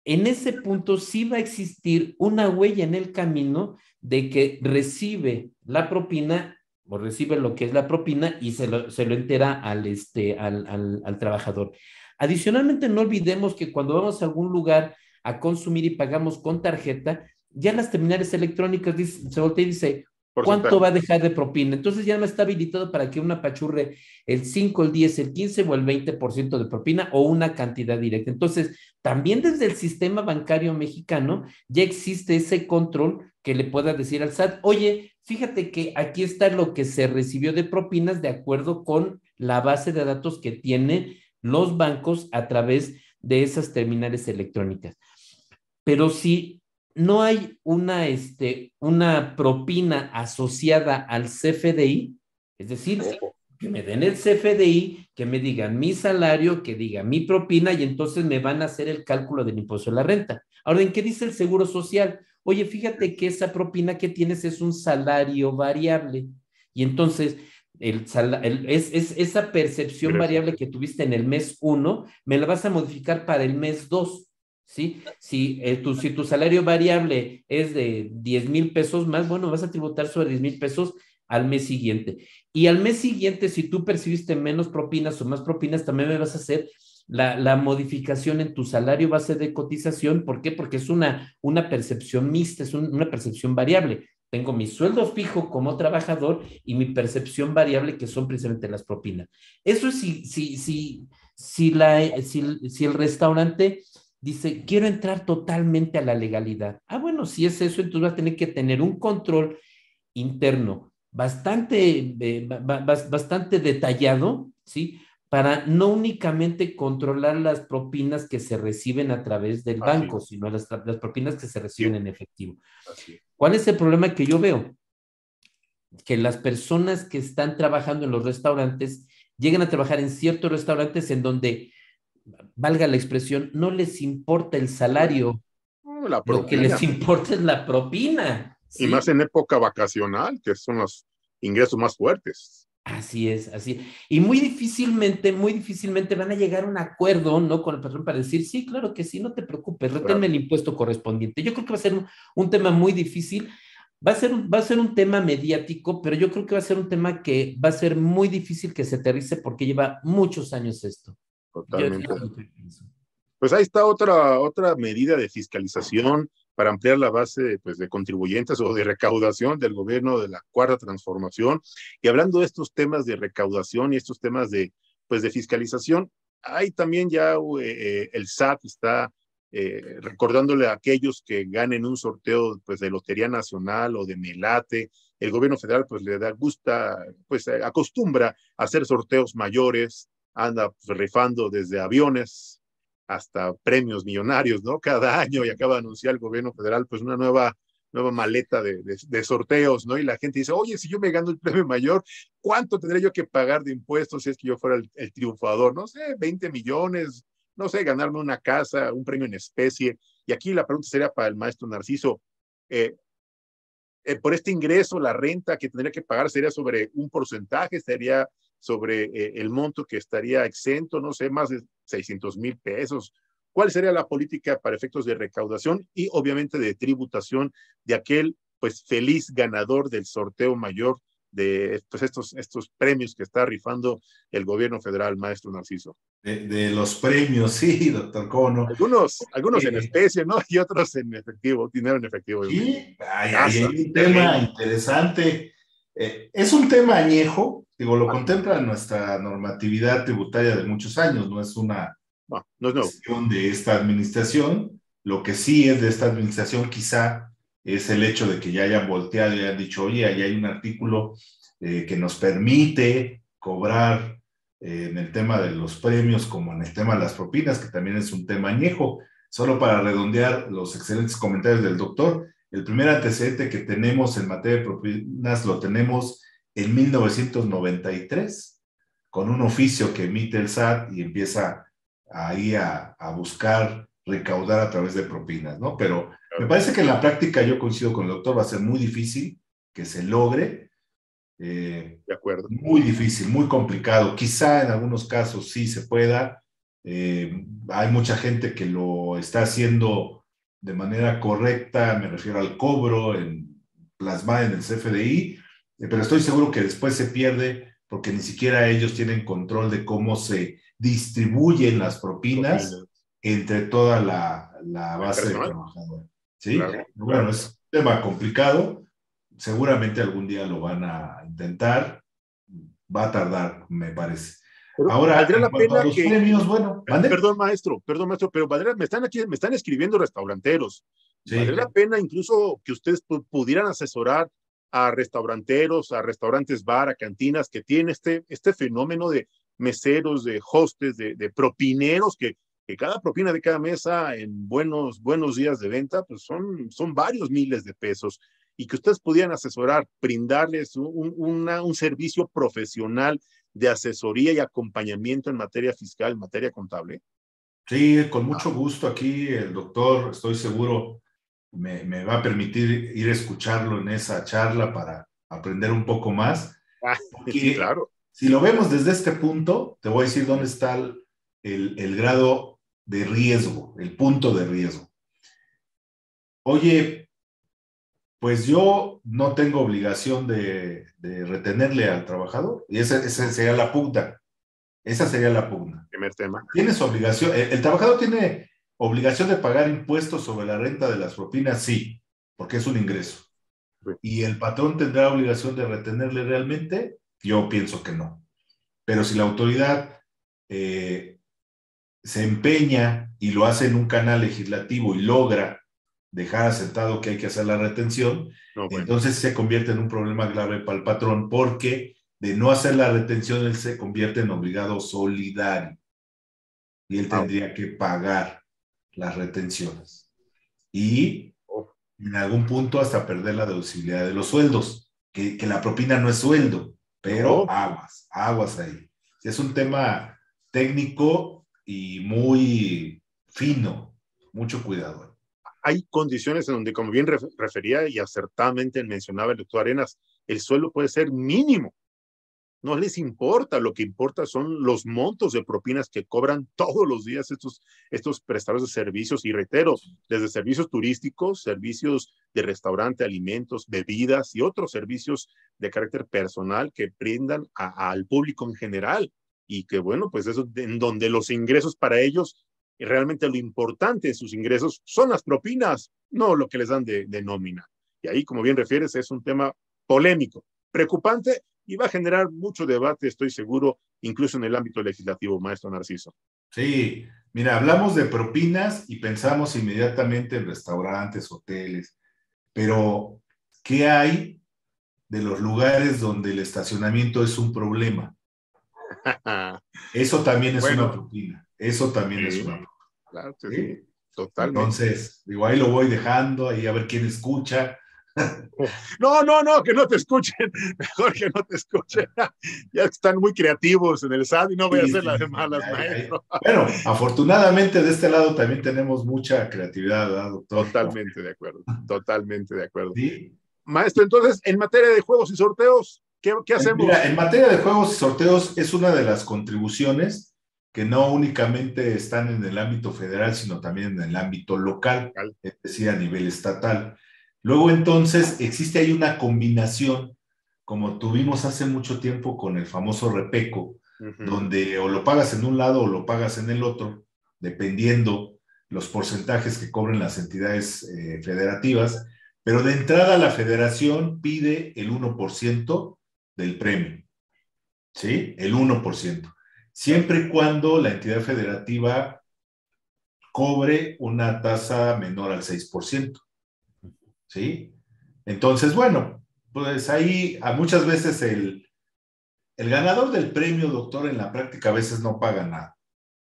en ese punto sí va a existir una huella en el camino de que recibe la propina o recibe lo que es la propina y se lo entera al trabajador. Adicionalmente, no olvidemos que cuando vamos a algún lugar a consumir y pagamos con tarjeta, ya las terminales electrónicas se voltea y dice, ¿cuánto va a dejar de propina? Entonces ya no está habilitado para que una apachurre el 5, el 10, el 15 o el 20% de propina o una cantidad directa. Entonces, también desde el sistema bancario mexicano ya existe ese control que le pueda decir al SAT, oye, fíjate que aquí está lo que se recibió de propinas de acuerdo con la base de datos que tienen los bancos a través de esas terminales electrónicas. Pero si no hay una propina asociada al CFDI, es decir, que me den el CFDI, que me digan mi salario, que diga mi propina, y entonces me van a hacer el cálculo del impuesto a la renta. Ahora, ¿en qué dice el Seguro Social? oye, fíjate que esa propina que tienes es un salario variable. Y entonces, esa percepción Ingreso. variable que tuviste en el mes 1, me la vas a modificar para el mes 2. ¿Sí? Si tu salario variable es de 10,000 pesos más, bueno, vas a tributar sobre 10,000 pesos al mes siguiente. Y al mes siguiente, si tú percibiste menos propinas o más propinas, también me vas a hacer la modificación en tu salario base de cotización. ¿Por qué? Porque es una percepción mixta, es una percepción variable. Tengo mi sueldo fijo como trabajador y mi percepción variable, que son precisamente las propinas. Eso es si el restaurante dice, quiero entrar totalmente a la legalidad. Ah, bueno, si es eso, entonces vas a tener que tener un control interno bastante detallado, ¿sí? Para no únicamente controlar las propinas que se reciben a través del banco, sino las propinas que se reciben en efectivo. ¿Cuál es el problema que yo veo? Que las personas que están trabajando en los restaurantes llegan a trabajar en ciertos restaurantes en donde, valga la expresión, no les importa el salario, lo que les importa es la propina. ¿Sí? Y más en época vacacional, que son los ingresos más fuertes. Así es, así. Y muy difícilmente van a llegar a un acuerdo, ¿no? Con el patrón para decir, sí, claro que sí, no te preocupes, reténme el impuesto correspondiente. Yo creo que va a ser un tema muy difícil. Va a ser un tema mediático, pero yo creo que va a ser un tema que va a ser muy difícil que se aterrice porque lleva muchos años esto. Totalmente. Pues ahí está otra medida de fiscalización para ampliar la base pues, de contribuyentes o de recaudación del gobierno de la Cuarta Transformación. Y hablando de estos temas de recaudación y estos temas de fiscalización, hay también ya el SAT está recordándole a aquellos que ganen un sorteo pues, de Lotería Nacional o de Melate. El gobierno federal pues acostumbra a hacer sorteos mayores, anda pues, rifando desde aviones hasta premios millonarios, ¿no? Cada año, y acaba de anunciar el gobierno federal pues una nueva maleta de sorteos, ¿no? Y la gente dice, oye, si yo me gano el premio mayor, ¿cuánto tendré yo que pagar de impuestos si es que yo fuera el triunfador? No sé, 20 millones, no sé, ganarme una casa, un premio en especie. Y aquí la pregunta sería para el maestro Narciso, por este ingreso, la renta que tendría que pagar sería sobre un porcentaje, sería sobre el monto que estaría exento, no sé, más de 600,000 pesos. ¿Cuál sería la política para efectos de recaudación y obviamente de tributación de aquel pues feliz ganador del sorteo mayor de pues, estos premios que está rifando el gobierno federal, maestro Narciso? De los premios, sí, doctor, ¿cómo no? Algunos en especie, ¿no? Y otros en efectivo, dinero en efectivo. Sí, hay un tema interesante. Es un tema añejo, digo, lo contempla nuestra normatividad tributaria de muchos años, no es una cuestión de esta administración. Lo que sí es de esta administración quizá es el hecho de que ya hayan volteado y hayan dicho, oye, ahí hay un artículo que nos permite cobrar en el tema de los premios como en el tema de las propinas, que también es un tema añejo. Solo para redondear los excelentes comentarios del doctor, el primer antecedente que tenemos en materia de propinas lo tenemos en 1993, con un oficio que emite el SAT y empieza ahí a buscar recaudar a través de propinas, ¿no? Pero me parece que en la práctica, yo coincido con el doctor, va a ser muy difícil que se logre. De acuerdo. Muy difícil, muy complicado. Quizá en algunos casos sí se pueda. Hay mucha gente que lo está haciendo de manera correcta, me refiero al cobro, plasmado en el CFDI, pero estoy seguro que después se pierde porque ni siquiera ellos tienen control de cómo se distribuyen las propinas entre toda la base de trabajadores. ¿Sí? Claro, bueno, claro. Es un tema complicado. Seguramente algún día lo van a intentar. Va a tardar, me parece. Pero ahora, valdría la pena los que... premios, bueno, perdón, maestro, pero valdría, me están escribiendo restauranteros. Sí. Valdría la pena incluso que ustedes pudieran asesorar a restauranteros, a restaurantes bar, a cantinas que tienen este fenómeno de meseros, de hostes, de propineros, que cada propina de cada mesa en buenos días de venta, pues son varios miles de pesos, y que ustedes pudieran asesorar, brindarles un servicio profesional de asesoría y acompañamiento en materia fiscal, en materia contable. Sí, con mucho gusto aquí el doctor, estoy seguro, me va a permitir ir a escucharlo en esa charla para aprender un poco más. Sí, claro. Si lo vemos desde este punto, te voy a decir dónde está el grado de riesgo, el punto de riesgo. Oye, pues yo no tengo obligación de retenerle al trabajador, y esa sería la pugna. Esa sería la pugna. Primer tema. ¿Tienes obligación? ¿El trabajador tiene obligación de pagar impuestos sobre la renta de las propinas? Sí, porque es un ingreso. Sí. ¿Y el patrón tendrá obligación de retenerle realmente? Yo pienso que no. Pero si la autoridad se empeña y lo hace en un canal legislativo y logra dejar asentado que hay que hacer la retención, entonces se convierte en un problema grave para el patrón, porque de no hacer la retención él se convierte en obligado solidario y él tendría que pagar las retenciones y en algún punto hasta perder la deducibilidad de los sueldos, que la propina no es sueldo, pero aguas ahí. Es un tema técnico y muy fino, mucho cuidado. Hay condiciones en donde, como bien refería y acertadamente mencionaba el doctor Arenas, el sueldo puede ser mínimo. No les importa, lo que importa son los montos de propinas que cobran todos los días estos prestadores de servicios, y reitero, desde servicios turísticos, servicios de restaurante, alimentos, bebidas y otros servicios de carácter personal que brindan al público en general, y que bueno, pues eso en donde los ingresos para ellos, realmente lo importante en sus ingresos son las propinas, no lo que les dan de nómina. Y ahí, como bien refieres, es un tema polémico, preocupante, y va a generar mucho debate, estoy seguro, incluso en el ámbito legislativo, maestro Narciso. Sí, mira, hablamos de propinas y pensamos inmediatamente en restaurantes, hoteles, pero ¿qué hay de los lugares donde el estacionamiento es un problema? Eso también es una propina, eso también es una propina. Claro, sí, totalmente. Entonces, digo, ahí lo voy dejando, ahí a ver quién escucha. No, que no te escuchen, mejor que no te escuchen. Ya están muy creativos en el SAT y no voy a hacer las de malas, maestro. Bueno, afortunadamente de este lado también tenemos mucha creatividad, ¿verdad, doctor? Totalmente de acuerdo, totalmente de acuerdo. ¿Sí? Maestro, entonces, en materia de juegos y sorteos, ¿qué hacemos? Mira, en materia de juegos y sorteos es una de las contribuciones que no únicamente están en el ámbito federal, sino también en el ámbito local, es decir, a nivel estatal. Luego, entonces, existe ahí una combinación, como tuvimos hace mucho tiempo con el famoso repeco, donde o lo pagas en un lado o lo pagas en el otro, dependiendo los porcentajes que cobren las entidades federativas, pero de entrada la federación pide el 1% del premio, ¿sí? El 1%. Siempre y cuando la entidad federativa cobre una tasa menor al 6%. ¿Sí? Entonces, bueno, pues ahí muchas veces el ganador del premio, doctor, en la práctica a veces no paga nada.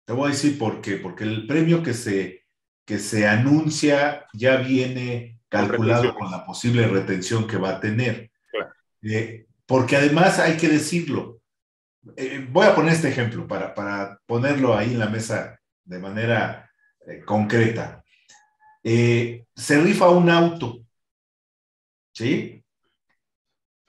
Te voy a decir por qué. Porque el premio que se anuncia ya viene calculado con la posible retención que va a tener. Claro. Porque además hay que decirlo. Voy a poner este ejemplo para ponerlo ahí en la mesa de manera concreta. Se rifa un auto, ¿sí?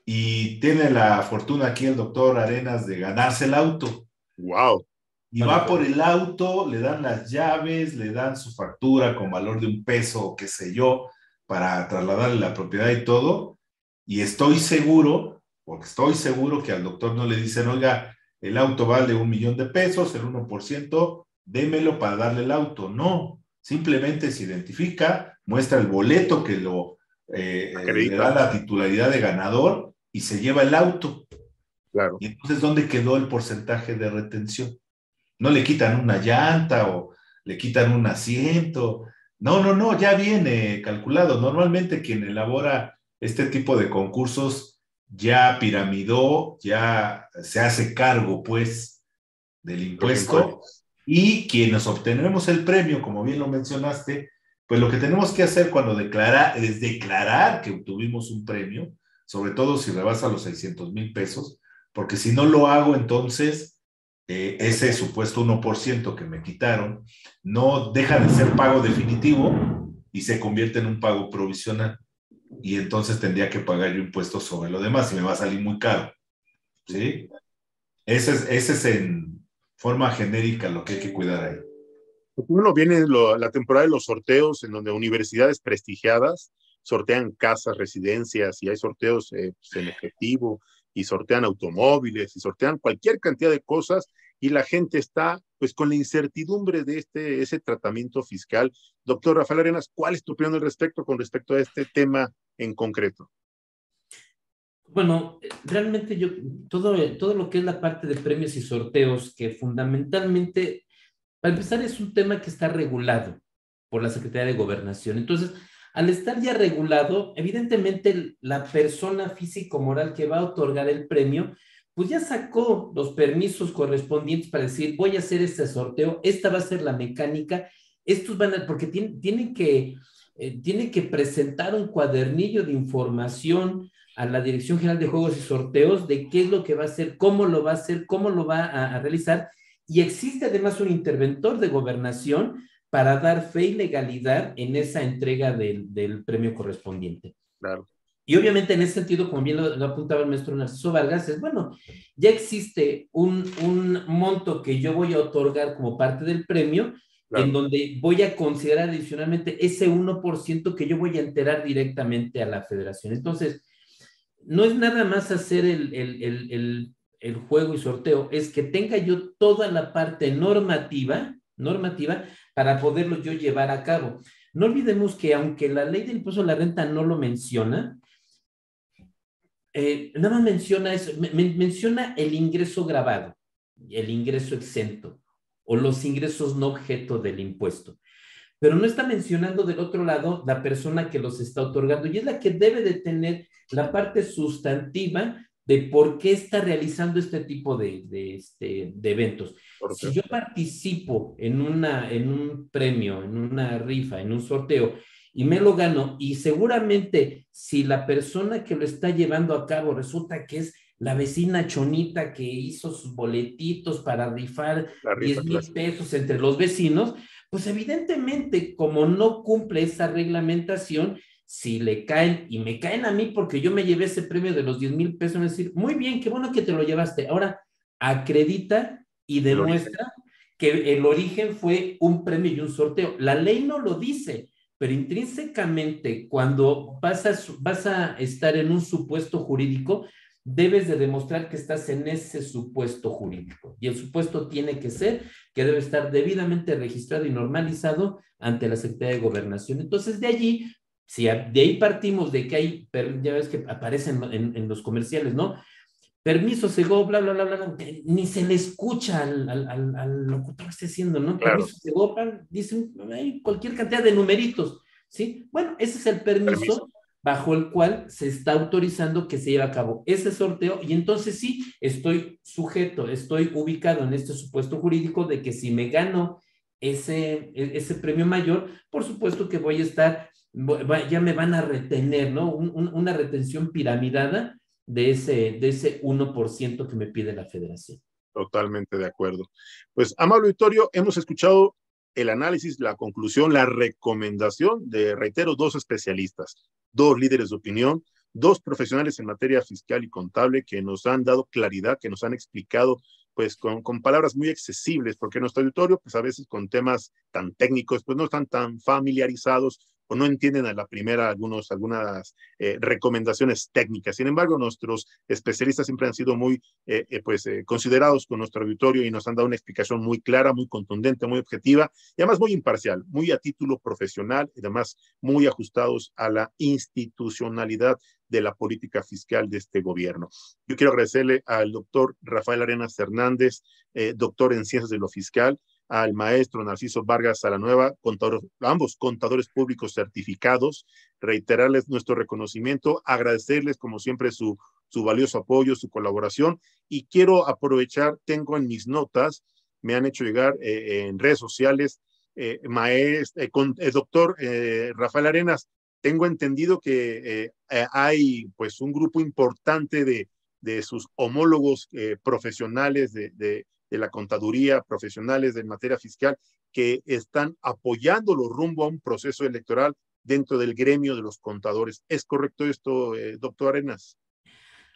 Y tiene la fortuna aquí el doctor Arenas de ganarse el auto. ¡Wow! Y va por el auto, le dan las llaves, le dan su factura con valor de $1 o qué sé yo, para trasladarle la propiedad y todo. Y estoy seguro, porque estoy seguro que al doctor no le dicen, oiga, el auto vale $1,000,000, el 1%, démelo para darle el auto. No, simplemente se identifica, muestra el boleto que le da la titularidad de ganador y se lleva el auto. Claro. Y entonces, ¿dónde quedó el porcentaje de retención? No le quitan una llanta o le quitan un asiento. No, ya viene calculado. Normalmente quien elabora este tipo de concursos ya piramidó, ya se hace cargo, pues, del impuesto. Y quienes obtenemos el premio, como bien lo mencionaste, pues lo que tenemos que hacer cuando es declarar que obtuvimos un premio, sobre todo si rebasa los 600,000 pesos, porque si no lo hago, entonces ese supuesto 1% que me quitaron no deja de ser pago definitivo y se convierte en un pago provisional. Y entonces tendría que pagar yo impuestos sobre lo demás y me va a salir muy caro. ¿Sí? Ese es en forma genérica lo que hay que cuidar ahí. Bueno, viene la temporada de los sorteos en donde universidades prestigiadas sortean casas, residencias, y hay sorteos pues, en efectivo, y sortean automóviles, y sortean cualquier cantidad de cosas, y la gente está pues con la incertidumbre de ese tratamiento fiscal. Doctor Rafael Arenas, ¿cuál es tu opinión al respecto con respecto a este tema en concreto? Bueno, realmente todo lo que es la parte de premios y sorteos, que fundamentalmente, para empezar, es un tema que está regulado por la Secretaría de Gobernación. Entonces, al estar ya regulado, evidentemente la persona físico-moral que va a otorgar el premio, pues ya sacó los permisos correspondientes para decir, voy a hacer este sorteo, esta va a ser la mecánica, estos van a, porque tienen que presentar un cuadernillo de información a la Dirección General de Juegos y Sorteos de qué es lo que va a hacer, cómo lo va a hacer, cómo lo va a realizar, y existe además un interventor de gobernación para dar fe y legalidad en esa entrega del premio correspondiente. Claro. Y obviamente en ese sentido, como bien lo apuntaba el maestro Narciso Vargas, es bueno, ya existe un monto que yo voy a otorgar como parte del premio, claro, en donde voy a considerar adicionalmente ese 1% que yo voy a enterar directamente a la federación. Entonces, no es nada más hacer el juego y sorteo, es que tenga yo toda la parte normativa para poderlo yo llevar a cabo. No olvidemos que aunque la ley del impuesto a la renta no lo menciona, nada más menciona eso, menciona el ingreso gravado, el ingreso exento o los ingresos no objeto del impuesto. Pero no está mencionando del otro lado la persona que los está otorgando, y es la que debe de tener la parte sustantiva de por qué está realizando este tipo de eventos. Si yo participo en un premio, en una rifa, en un sorteo, y me lo gano, y seguramente si la persona que lo está llevando a cabo resulta que es la vecina Chonita que hizo sus boletitos para rifar 10,000 pesos entre los vecinos, pues evidentemente, como no cumple esa reglamentación, si le caen y me caen a mí porque yo me llevé ese premio de los 10,000 pesos, es decir, muy bien, qué bueno que te lo llevaste. Ahora, acredita y demuestra que el origen fue un premio y un sorteo. La ley no lo dice, pero intrínsecamente, cuando vas a estar en un supuesto jurídico, debes de demostrar que estás en ese supuesto jurídico. Y el supuesto tiene que ser que debe estar debidamente registrado y normalizado ante la Secretaría de Gobernación. Entonces, de allí, si de ahí partimos de que hay, ya ves que aparecen en los comerciales, ¿no? Permiso, Segov, bla, bla, bla, bla, ni se le escucha al locutor que esté haciendo, ¿no? Claro. Permiso, Segov, dicen cualquier cantidad de numeritos, ¿sí? Bueno, ese es el permiso bajo el cual se está autorizando que se lleve a cabo ese sorteo, y entonces sí, estoy sujeto, estoy ubicado en este supuesto jurídico de que si me gano ese premio mayor, por supuesto que voy a estar, ya me van a retener, ¿no? Una retención piramidada de ese 1% que me pide la federación. Totalmente de acuerdo. Pues, amable auditorio, hemos escuchado el análisis, la conclusión, la recomendación de, reitero, 2 especialistas, 2 líderes de opinión, 2 profesionales en materia fiscal y contable que nos han dado claridad, que nos han explicado pues con palabras muy accesibles, porque nuestro auditorio pues a veces con temas tan técnicos pues no están tan familiarizados o no entienden a la primera algunas recomendaciones técnicas. Sin embargo, nuestros especialistas siempre han sido muy considerados con nuestro auditorio y nos han dado una explicación muy clara, muy contundente, muy objetiva y además muy imparcial, muy a título profesional y además muy ajustados a la institucionalidad de la política fiscal de este gobierno. Yo quiero agradecerle al doctor Rafael Arenas Hernández, doctor en Ciencias de lo Fiscal, al maestro Narciso Vargas Salanueva, ambos contadores públicos certificados, reiterarles nuestro reconocimiento, agradecerles como siempre su valioso apoyo, su colaboración, y quiero aprovechar, tengo en mis notas, me han hecho llegar en redes sociales, doctor Rafael Arenas, tengo entendido que hay pues un grupo importante de sus homólogos profesionales de la contaduría, profesionales de materia fiscal, que están apoyándolo rumbo a un proceso electoral dentro del gremio de los contadores. ¿Es correcto esto, doctor Arenas?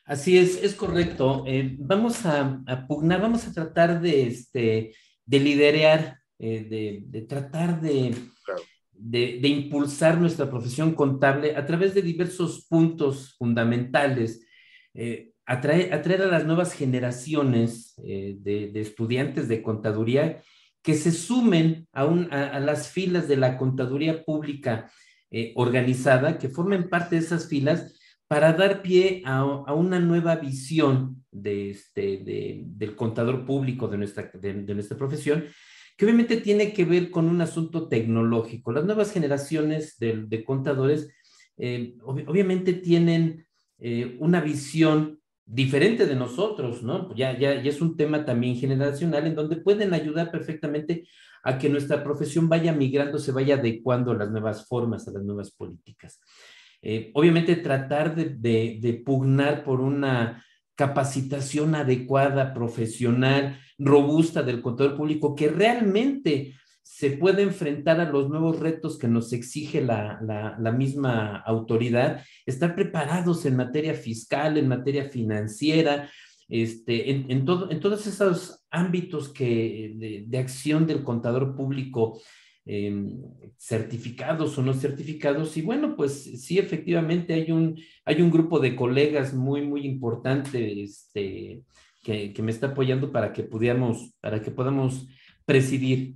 Así es correcto. Vamos a pugnar, vamos a tratar de liderear, de tratar Claro. de impulsar nuestra profesión contable a través de diversos puntos fundamentales, atraer a las nuevas generaciones de estudiantes de contaduría que se sumen a las filas de la contaduría pública organizada, que formen parte de esas filas para dar pie a una nueva visión del contador público de nuestra profesión, que obviamente tiene que ver con un asunto tecnológico. Las nuevas generaciones de contadores obviamente tienen una visión diferente de nosotros, ¿no? Ya es un tema también generacional en donde pueden ayudar perfectamente a que nuestra profesión vaya migrando, se vaya adecuando a las nuevas formas, a las nuevas políticas. Obviamente tratar de pugnar por una capacitación adecuada, profesional, robusta del contador público, que realmente se puede enfrentar a los nuevos retos que nos exige la misma autoridad, estar preparados en materia fiscal, en materia financiera, en todos esos ámbitos de acción del contador público, certificados o no certificados. Y bueno, pues sí, efectivamente hay un grupo de colegas muy, muy importante que me está apoyando para que podamos presidir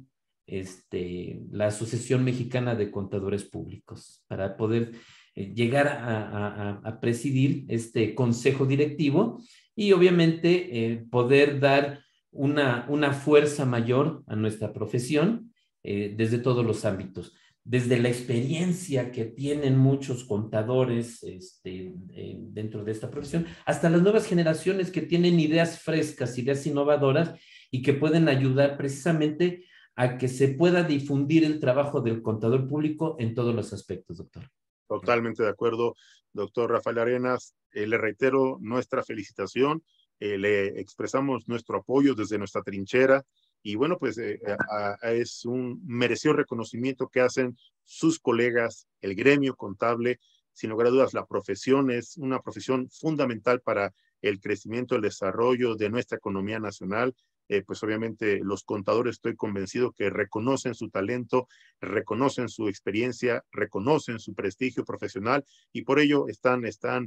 la Asociación Mexicana de Contadores Públicos, para poder llegar a presidir este consejo directivo y obviamente poder dar una fuerza mayor a nuestra profesión desde todos los ámbitos, desde la experiencia que tienen muchos contadores dentro de esta profesión, hasta las nuevas generaciones que tienen ideas frescas, ideas innovadoras y que pueden ayudar precisamente a que se pueda difundir el trabajo del contador público en todos los aspectos, doctor. Totalmente de acuerdo, doctor Rafael Arenas. Le reitero nuestra felicitación, le expresamos nuestro apoyo desde nuestra trinchera y bueno, pues es un merecido reconocimiento que hacen sus colegas, el gremio contable. Sin lugar a dudas, la profesión es una profesión fundamental para el crecimiento, el desarrollo de nuestra economía nacional. Pues obviamente los contadores, estoy convencido que reconocen su talento, reconocen su experiencia, reconocen su prestigio profesional y por ello están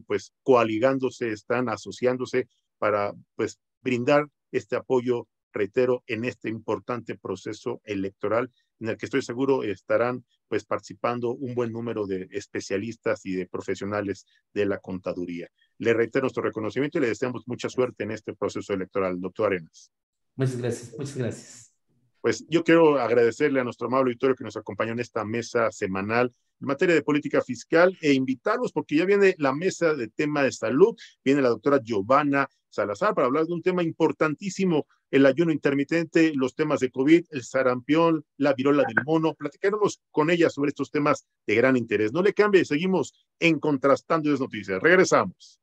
pues coaligándose, están asociándose para pues brindar este apoyo, reitero, en este importante proceso electoral en el que estoy seguro estarán pues participando un buen número de especialistas y de profesionales de la contaduría. Le reitero nuestro reconocimiento y le deseamos mucha suerte en este proceso electoral, doctor Arenas. Muchas gracias, muchas gracias. Pues yo quiero agradecerle a nuestro amable auditorio que nos acompañó en esta mesa semanal en materia de política fiscal e invitarlos porque ya viene la mesa de tema de salud, viene la doctora Giovanna Salazar para hablar de un tema importantísimo, el ayuno intermitente, los temas de COVID, el sarampión, la viruela del mono. Platicaremos con ella sobre estos temas de gran interés. No le cambie, seguimos en Contrastando las Noticias. Regresamos.